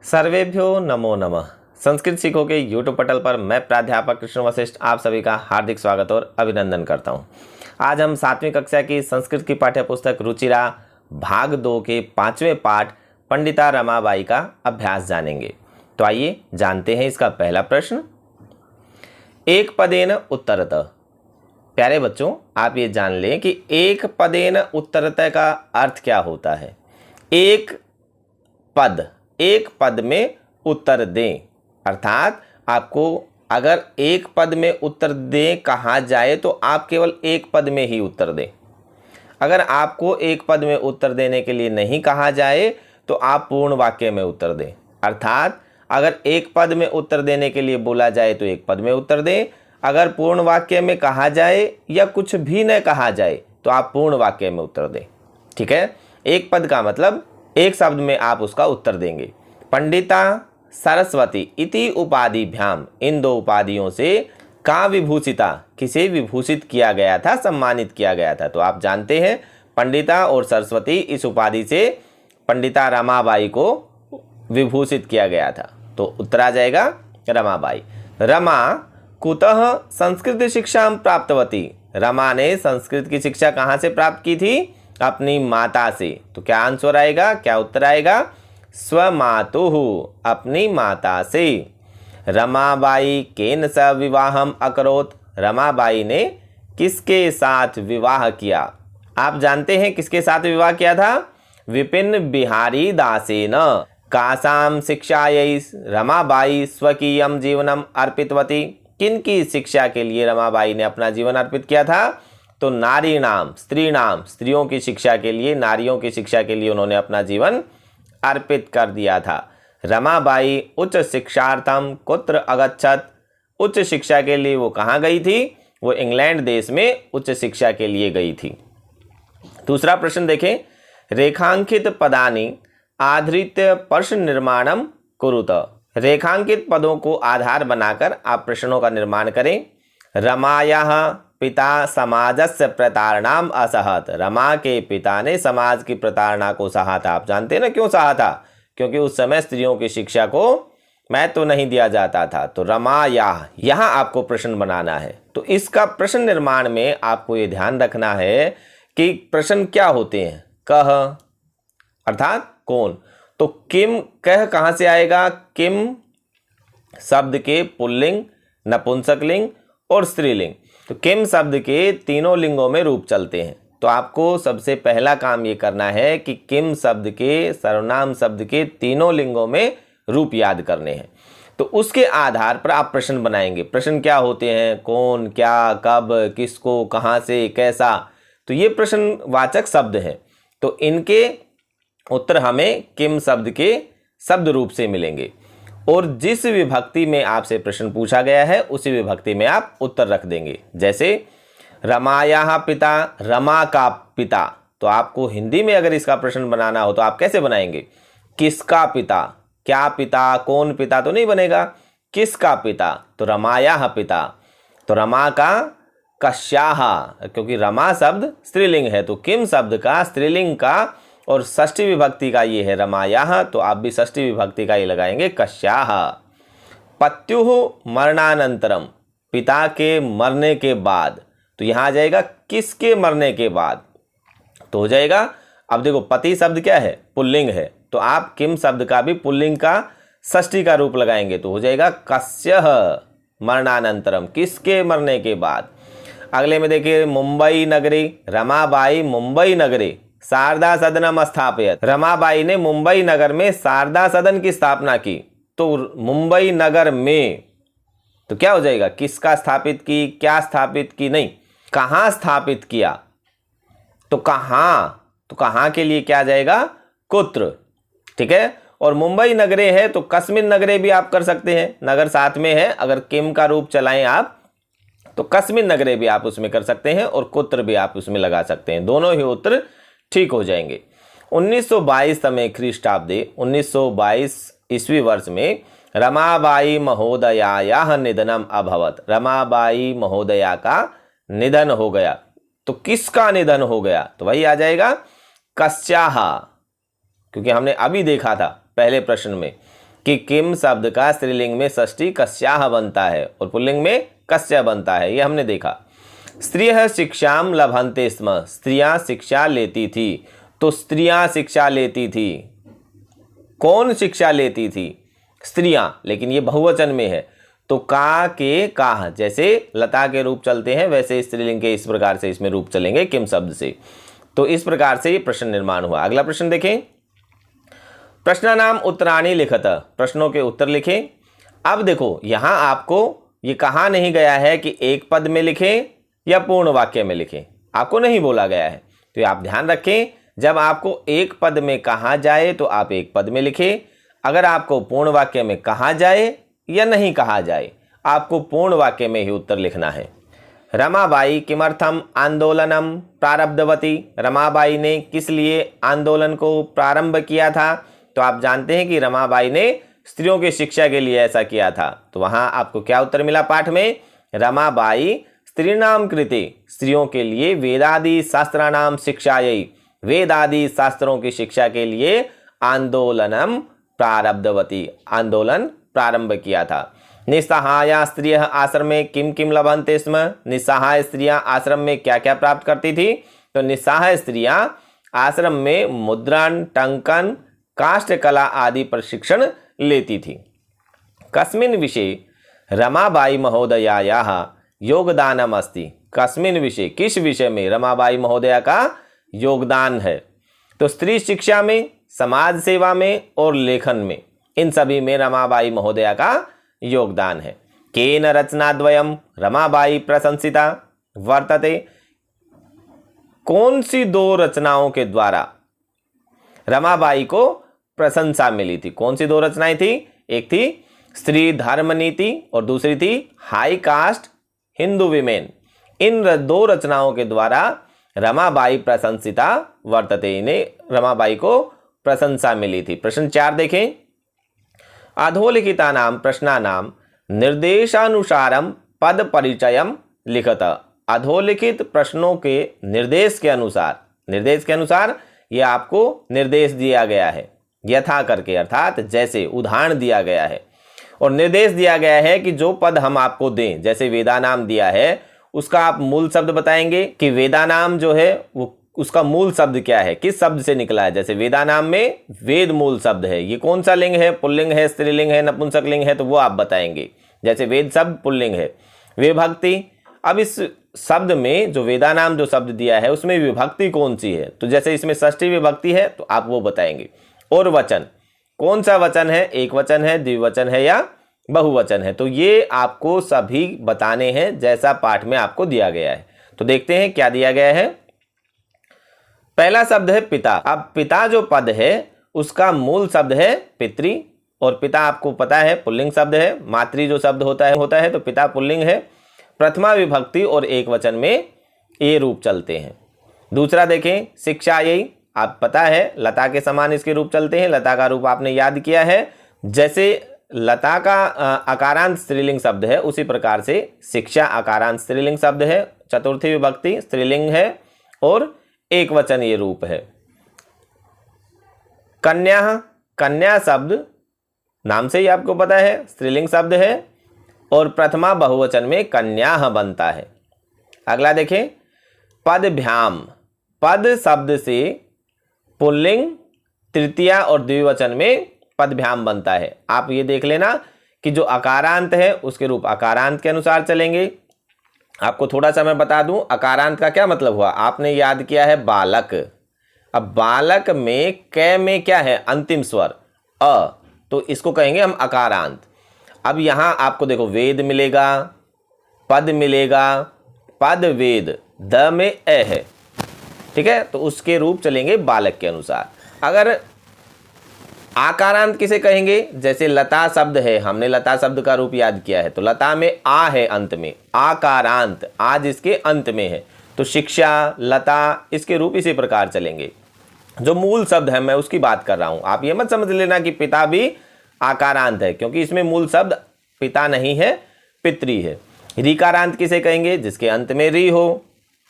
सर्वेभ्यो नमो नमः। संस्कृत सीखो के यूट्यूब पटल पर मैं प्राध्यापक कृष्ण वशिष्ठ आप सभी का हार्दिक स्वागत और अभिनंदन करता हूं। आज हम 7वीं कक्षा की संस्कृत की पाठ्यपुस्तक रुचिरा भाग 2 के 5वें पाठ पंडिता रमाबाई का अभ्यास जानेंगे। तो आइए जानते हैं इसका पहला प्रश्न। एक पदेन उत्तरतः। प्यारे बच्चों, आप ये जान लें कि एक पदेन उत्तरतः का अर्थ क्या होता है। एक पद में उत्तर दें, अर्थात आपको अगर एक पद में उत्तर दें कहा जाए तो आप केवल एक पद में ही उत्तर दें। अगर आपको एक पद में उत्तर देने के लिए नहीं कहा जाए तो आप पूर्ण वाक्य में उत्तर दें, अर्थात अगर एक पद में उत्तर देने के लिए बोला जाए तो एक पद में उत्तर दें। अगर पूर्ण वाक्य में कहा जाए या कुछ भी न कहा जाए तो आप पूर्ण वाक्य में उत्तर दें। ठीक है, एक पद का मतलब एक शब्द में आप उसका उत्तर देंगे। पंडिता सरस्वती इति उपाधिभ्याम, इन दो उपाधियों से का विभूषिता, किसे विभूषित किया गया था, सम्मानित किया गया था। तो आप जानते हैं पंडिता और सरस्वती, इस उपाधि से पंडिता रमाबाई को विभूषित किया गया था। तो उत्तर आ जाएगा रमाबाई। रमा कुतः संस्कृत शिक्षा प्राप्तवती, रमा ने संस्कृत की शिक्षा कहाँ से प्राप्त की थी? अपनी माता से। तो क्या आंसर आएगा, क्या उत्तर आएगा? स्वमातुः, अपनी माता से। रमाबाई केन सह विवाहम अकरोत्, रमाबाई ने किसके साथ विवाह किया? आप जानते हैं किसके साथ विवाह किया था? विपिन बिहारी दासेन। कासाम शिक्षायै रमाबाई स्वकीयम जीवनम अर्पितवती, किनकी शिक्षा के लिए रमाबाई ने अपना जीवन अर्पित किया था? तो नारी नाम, स्त्री नाम, स्त्रियों की शिक्षा के लिए, नारियों की शिक्षा के लिए उन्होंने अपना जीवन अर्पित कर दिया था। रमाबाई उच्च शिक्षार्थम कुत्र अगच्छत, उच्च शिक्षा के लिए वो कहाँ गई थी? वो इंग्लैंड देश में उच्च शिक्षा के लिए गई थी। दूसरा प्रश्न देखें। रेखांकित पदानि आधृत्य प्रश्न निर्माणम कुरुत, रेखांकित पदों को आधार बनाकर आप प्रश्नों का निर्माण करें। रमायाः पिता समाजस्य प्रताड़नाम असहत, रमा के पिता ने समाज की प्रताड़ना को सहा था। आप जानते हैं ना क्यों सहा था? क्योंकि उस समय स्त्रियों की शिक्षा को महत्व नहीं दिया जाता था। तो रमायाः, यहाँ आपको प्रश्न बनाना है। तो इसका प्रश्न निर्माण में आपको ये ध्यान रखना है कि प्रश्न क्या होते हैं। कह अर्थात कौन, तो किम, कह कहाँ से आएगा? किम शब्द के पुल्लिंग, नपुंसकलिंग और स्त्रीलिंग। तो किम शब्द के तीनों लिंगों में रूप चलते हैं। तो आपको सबसे पहला काम ये करना है कि किम शब्द के, सर्वनाम शब्द के तीनों लिंगों में रूप याद करने हैं। तो उसके आधार पर आप प्रश्न बनाएंगे। प्रश्न क्या होते हैं? कौन, क्या, कब, किसको, कहाँ से, कैसा। तो ये प्रश्नवाचक शब्द हैं। तो इनके उत्तर हमें किम शब्द के शब्द रूप से मिलेंगे और जिस विभक्ति में आपसे प्रश्न पूछा गया है उसी विभक्ति में आप उत्तर रख देंगे। जैसे रमायाः पिता, रमा का पिता। तो आपको हिंदी में अगर इसका प्रश्न बनाना हो तो आप कैसे बनाएंगे? किसका पिता, क्या पिता, कौन पिता तो नहीं बनेगा। किसका पिता? तो रमायाः पिता। तो रमा का कस्याः, क्योंकि रमा शब्द स्त्रीलिंग है तो किम शब्द का स्त्रीलिंग का और षष्ठी विभक्ति का ये है रमायाः, तो आप भी षष्ठी विभक्ति का ये लगाएंगे कस्याः। पत्युः मरणानंतरम, पिता के मरने के बाद। तो यहाँ आ जाएगा किसके मरने के बाद, तो हो जाएगा। अब देखो पति शब्द क्या है? पुल्लिंग है। तो आप किम शब्द का भी पुल्लिंग का षष्ठी का रूप लगाएंगे तो हो जाएगा कस्यः मरणानंतरम, किसके मरने के बाद। अगले में देखिए मुंबई नगरी, रमाबाई मुंबई नगरी शारदा सदनम स्थापयत, रमाबाई ने मुंबई नगर में शारदा सदन की स्थापना की। तो मुंबई नगर में, तो क्या हो जाएगा? किसका स्थापित की, क्या स्थापित की, नहीं, कहाँ स्थापित किया। तो कहाँ के लिए क्या जाएगा? कुत्र। ठीक है, और मुंबई नगरे है तो कस्मिन नगरे भी आप कर सकते हैं, नगर साथ में है। अगर किम का रूप चलाएं आप तो कस्मिन नगरे भी आप उसमें कर सकते हैं और कुत्र भी आप उसमें लगा सकते हैं। दोनों ही उत्तर ठीक हो जाएंगे। 1922 तमे ख्रीष्टाब्दे, 1922 ईस्वी वर्ष में रमाबाई महोदयायाः निधनम अभवत, रमाबाई महोदया का निधन हो गया। तो किसका निधन हो गया? तो वही आ जाएगा कस्याः, क्योंकि हमने अभी देखा था पहले प्रश्न में कि किम शब्द का स्त्रीलिंग में षष्ठी कस्याः बनता है और पुल्लिंग में कस्य बनता है, ये हमने देखा। स्त्रियः शिक्षाम लभन्ते स्म, स्त्रियां शिक्षा लेती थी। तो स्त्रियां शिक्षा लेती थी, कौन शिक्षा लेती थी? स्त्रियां, लेकिन ये बहुवचन में है तो का के काह, जैसे लता के रूप चलते हैं वैसे स्त्रीलिंग के इस प्रकार से इसमें रूप चलेंगे किम शब्द से। तो इस प्रकार से ये प्रश्न निर्माण हुआ। अगला प्रश्न देखें, प्रश्नानाम उत्तराणि लिखत, प्रश्नों के उत्तर लिखें। अब देखो यहां आपको ये कहा नहीं गया है कि एक पद में लिखें या पूर्ण वाक्य में लिखें, आपको नहीं बोला गया है। तो आप ध्यान रखें, जब आपको एक पद में कहा जाए तो आप एक पद में लिखें, अगर आपको पूर्ण वाक्य में कहा जाए या नहीं कहा जाए आपको पूर्ण वाक्य में ही उत्तर लिखना है। रमाबाई किमर्थम आंदोलनम प्रारब्धवती, रमाबाई ने किस लिए आंदोलन को प्रारंभ किया था? तो आप जानते हैं कि रमाबाई ने स्त्रियों की शिक्षा के लिए ऐसा किया था। तो वहां आपको क्या उत्तर मिला पाठ में? रमाबाई स्त्रीणाम कृते, स्त्रियों के लिए वेदादि शास्त्राणाम शिक्षायै, वेद आदि शास्त्रों की शिक्षा के लिए आंदोलनम प्रारब्धवती, आंदोलन प्रारंभ किया था। निस्सहाया स्त्रियः आश्रमे किम किम लभन्ते स्म, निस्सहाय स्त्रियां आश्रम में क्या क्या प्राप्त करती थी? तो निस्सहाय स्त्रियां आश्रम में मुद्रण, टंकन, काष्ठ कला आदि प्रशिक्षण लेती थी। कस्मिन् विषये रमाबाई महोदयायाः योगदानम अस्ति, कस्मिन् विषय, किस विषय में रमाबाई महोदया का योगदान है? तो स्त्री शिक्षा में, समाज सेवा में और लेखन में, इन सभी में रमाबाई महोदया का योगदान है। केन रचनाद्वयम रमाबाई प्रशंसिता वर्तते, कौन सी दो रचनाओं के द्वारा रमाबाई को प्रशंसा मिली थी? कौन सी दो रचनाएं थी? एक थी स्त्री धर्म नीति और दूसरी थी हाई कास्ट हिंदू विमेन। इन दो रचनाओं के द्वारा रमाबाई प्रशंसिता वर्तते, इन्हें रमाबाई को प्रशंसा मिली थी। प्रश्न 4 देखें, अधोलिखितानां प्रश्नानां निर्देशानुसारम पद परिचयम लिखत, अधोलिखित प्रश्नों के निर्देश के अनुसार ये आपको निर्देश दिया गया है यथा करके, अर्थात जैसे उदाहरण दिया गया है और निर्देश दिया गया है कि जो पद हम आपको दें, जैसे वेदानाम दिया है उसका आप मूल शब्द बताएंगे कि वेदानाम जो है वो उसका मूल शब्द क्या है, किस शब्द से निकला है। जैसे वेदानाम में वेद मूल शब्द है, ये कौन सा लिंग है, पुल्लिंग है, स्त्रीलिंग है, नपुंसक लिंग है, तो वो आप बताएंगे। जैसे वेद शब्द पुल्लिंग है। विभक्ति, अब इस शब्द में जो वेदानाम जो शब्द दिया है उसमें विभक्ति कौन सी है, तो जैसे इसमें षष्ठी विभक्ति है तो आप वो बताएंगे। और वचन, कौन सा वचन है, एक वचन है, द्विवचन है या बहुवचन है, तो ये आपको सभी बताने हैं जैसा पाठ में आपको दिया गया है। तो देखते हैं क्या दिया गया है। पहला शब्द है पिता। अब पिता जो पद है उसका मूल शब्द है पितृ, और पिता आपको पता है पुल्लिंग शब्द है, मातृ जो शब्द होता है तो पिता पुल्लिंग है। प्रथमा विभक्ति और एक वचन में ये रूप चलते हैं। दूसरा देखें शिक्षा, यही आप पता है लता के समान इसके रूप चलते हैं, लता का रूप आपने याद किया है। जैसे लता का आकारांत स्त्रीलिंग शब्द है उसी प्रकार से शिक्षा आकारांत स्त्रीलिंग शब्द है, चतुर्थी विभक्ति स्त्रीलिंग है और एक वचन ये रूप है। कन्या, कन्या शब्द नाम से ही आपको पता है स्त्रीलिंग शब्द है और प्रथमा बहुवचन में कन्या बनता है। अगला देखें पदभ्याम, पद शब्द से पुल्लिंग तृतीया और द्विवचन में पदभ्याम बनता है। आप ये देख लेना कि जो अकारांत है उसके रूप अकारांत के अनुसार चलेंगे। आपको थोड़ा सा मैं बता दूं अकारांत का क्या मतलब हुआ, आपने याद किया है बालक। अब बालक में कै में क्या है अंतिम स्वर अ, तो इसको कहेंगे हम अकारांत। अब यहां आपको देखो वेद मिलेगा, पद मिलेगा, पद वेद, द में ए है, ठीक है, तो उसके रूप चलेंगे बालक के अनुसार। अगर आकारांत किसे कहेंगे, जैसे लता शब्द है, हमने लता शब्द का रूप याद किया है तो लता में आ है अंत में, आकारांत आज इसके अंत में है, तो शिक्षा लता इसके रूप इसी प्रकार चलेंगे। जो मूल शब्द है मैं उसकी बात कर रहा हूं, आप ये मत समझ लेना कि पिता भी आकारांत है, क्योंकि इसमें मूल शब्द पिता नहीं है पितृ है। रीकारांत किसे कहेंगे, जिसके अंत में री हो।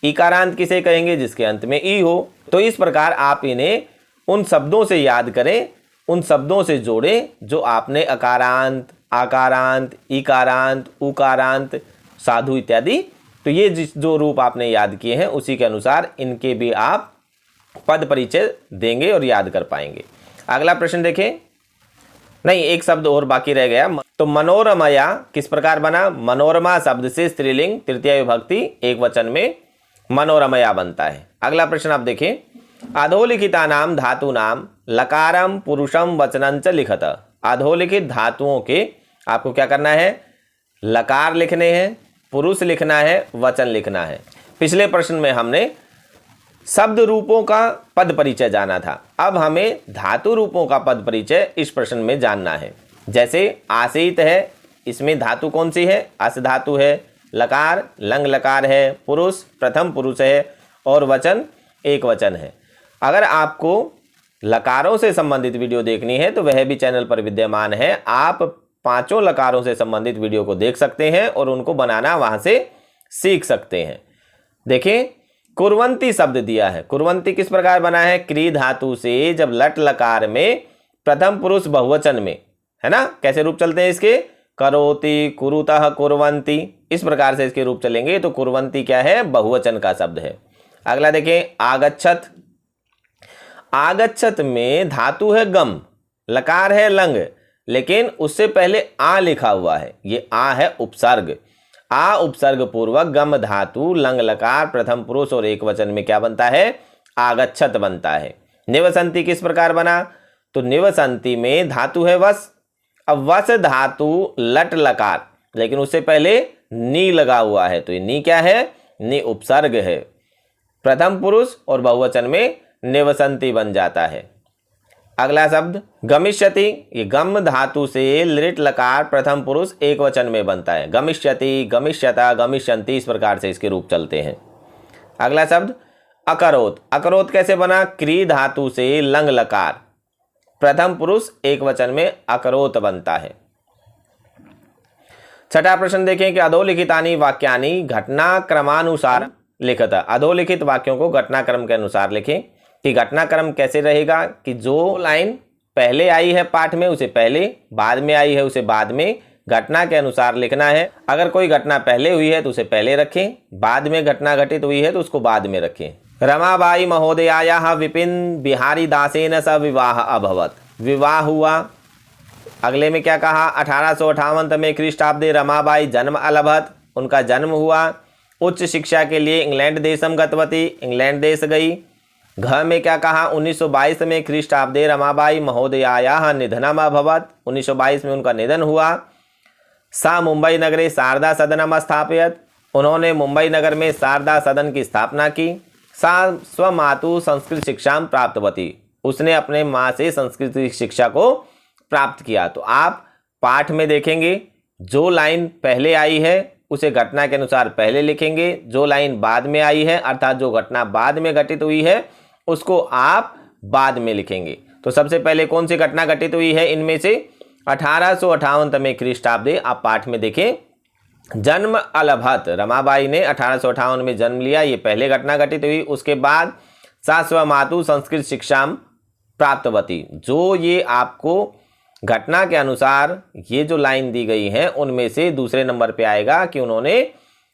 इकारांत किसे कहेंगे, जिसके अंत में ई हो। तो इस प्रकार आप इन्हें उन शब्दों से याद करें उन शब्दों से जोड़ें जो आपने अकारांत, आकारांत, ईकारांत, उकारांत, साधु इत्यादि, तो ये जो रूप आपने याद किए हैं उसी के अनुसार इनके भी आप पद परिचय देंगे और याद कर पाएंगे। अगला प्रश्न देखें। नहीं, एक शब्द और बाकी रह गया। तो मनोरमया किस प्रकार बना? मनोरमा शब्द से स्त्रीलिंग तृतीय विभक्ति एक वचन में मनोरमया बनता है। अगला प्रश्न आप देखें। अधोलिखिता नाम धातु नाम लकारम पुरुषम वचनंच लिखत। अधोलिखित धातुओं के आपको क्या करना है? लकार लिखने हैं, पुरुष लिखना है, वचन लिखना है। पिछले प्रश्न में हमने शब्द रूपों का पद परिचय जाना था, अब हमें धातु रूपों का पद परिचय इस प्रश्न में जानना है। जैसे आसीत है, इसमें धातु कौन सी है? अस धातु है। लकार लंग लकार है, पुरुष प्रथम पुरुष है और वचन एक वचन है। अगर आपको लकारों से संबंधित वीडियो देखनी है तो वह भी चैनल पर विद्यमान है। आप 5 लकारों से संबंधित वीडियो को देख सकते हैं और उनको बनाना वहां से सीख सकते हैं। देखिए, कुर्वंती शब्द दिया है। कुर्वंती किस प्रकार बना है? क्री धातु से जब लट लकार में प्रथम पुरुष बहुवचन में, है ना, कैसे रूप चलते हैं इसके? करोति, कुरुतः, कुर्वंती, इस प्रकार से इसके रूप चलेंगे। तो कुर्वंती क्या है? बहुवचन का शब्द है। अगला देखें, आगच्छत। आगच्छत में धातु है गम, लकार है लंग, लेकिन उससे पहले आ लिखा हुआ है। ये आ है उपसर्ग। आ उपसर्ग पूर्वक गम धातु लंग लकार प्रथम पुरुष और एक वचन में क्या बनता है? आगच्छत बनता है। निवसंती किस प्रकार बना? तो निवसंती में धातु है वस। अब वस धातु लट लकार, लेकिन उससे पहले नी लगा हुआ है, तो ये नी क्या है? नी उपसर्ग है। प्रथम पुरुष और बहुवचन में निवसंती बन जाता है। अगला शब्द गमिष्यति। ये गम धातु से लिट लकार प्रथम पुरुष एक वचन में बनता है। गमिष्यति, गमिष्यता, गमिष्यन्ति, इस प्रकार से इसके रूप चलते हैं। अगला शब्द अकरोत। अकरोत कैसे बना? क्री धातु से लंग लकार प्रथम पुरुष एक वचन में अकरोत बनता है। छठा प्रश्न देखें कि अधोलिखितानि वाक्यानि घटना क्रमानुसार लिखत। अधोलिखित वाक्यों को घटनाक्रम के अनुसार लिखें। कि घटनाक्रम कैसे रहेगा? कि जो लाइन पहले आई है पाठ में उसे पहले, बाद में आई है उसे बाद में, घटना के अनुसार लिखना है। अगर कोई घटना पहले हुई है तो उसे पहले रखें, बाद में घटना घटित हुई है तो उसको बाद में रखें। रमाबाई महोदयायाः विपिन बिहारी दासेन स विवाह अभवत। विवाह हुआ। अगले में क्या कहा? 1858 में ख्रीष्टाब्दे रमाबाई जन्म अलभत, उनका जन्म हुआ। उच्च शिक्षा के लिए इंग्लैंड देशम गतवती, इंग्लैंड देश गई। घ में क्या कहा? 1922 में ख्रीष्टाब्दे रमाबाई महोदयायाः निधनम अभवत, 1922 में उनका निधन हुआ। सा मुंबई नगरे शारदा सदनम स्थापयत, उन्होंने मुंबई नगर में शारदा सदन की स्थापना की। सा स्वमातु संस्कृत शिक्षा प्राप्तवती, उसने अपने माँ से संस्कृत की शिक्षा को प्राप्त किया। तो आप पाठ में देखेंगे जो लाइन पहले आई है उसे घटना के अनुसार पहले लिखेंगे, जो लाइन बाद में आई है अर्थात जो घटना बाद में घटित हुई है उसको आप बाद में लिखेंगे। तो सबसे पहले कौन सी घटना घटित हुई है इनमें से? 1858 में ख्रीष्टाब्दे, आप पाठ में देखें, जन्म अलभत, रमाबाई ने 1858 में जन्म लिया, ये पहले घटना घटित हुई। उसके बाद सा स्वमातु संस्कृत शिक्षा प्राप्तवती, जो ये आपको घटना के अनुसार ये जो लाइन दी गई है उनमें से दूसरे नंबर पे आएगा कि उन्होंने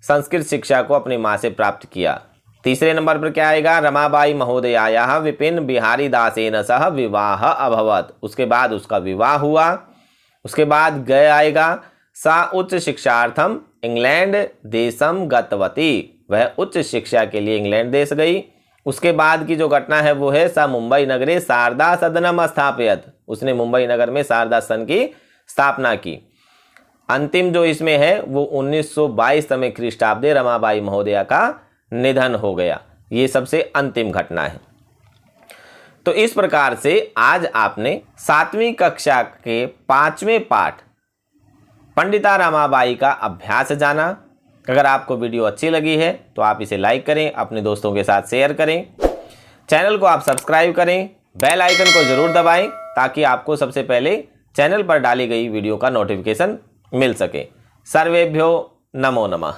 संस्कृत शिक्षा को अपनी माँ से प्राप्त किया। तीसरे नंबर पर क्या आएगा? रमाबाई महोदयायाः विपिन बिहारी दासेन सह विवाह अभवत, उसके बाद उसका विवाह हुआ। उसके बाद गए आएगा, सा उच्च शिक्षार्थम इंग्लैंड देशम गतवती, वह उच्च शिक्षा के लिए इंग्लैंड देश गई। उसके बाद की जो घटना है वो है सा मुंबई नगरे शारदा सदनम स्थापयत, उसने मुंबई नगर में शारदा सदन की स्थापना की। अंतिम जो इसमें है वो 1922 में ख्रीष्टाब्दे रमाबाई महोदया का निधन हो गया। ये सबसे अंतिम घटना है। तो इस प्रकार से आज आपने 7वीं कक्षा के 5वें पाठ पंडिता रमाबाई का अभ्यास जाना। अगर आपको वीडियो अच्छी लगी है तो आप इसे लाइक करें, अपने दोस्तों के साथ शेयर करें, चैनल को आप सब्सक्राइब करें, बेल आइकन को ज़रूर दबाएं ताकि आपको सबसे पहले चैनल पर डाली गई वीडियो का नोटिफिकेशन मिल सके। सर्वेभ्यो नमो नमः।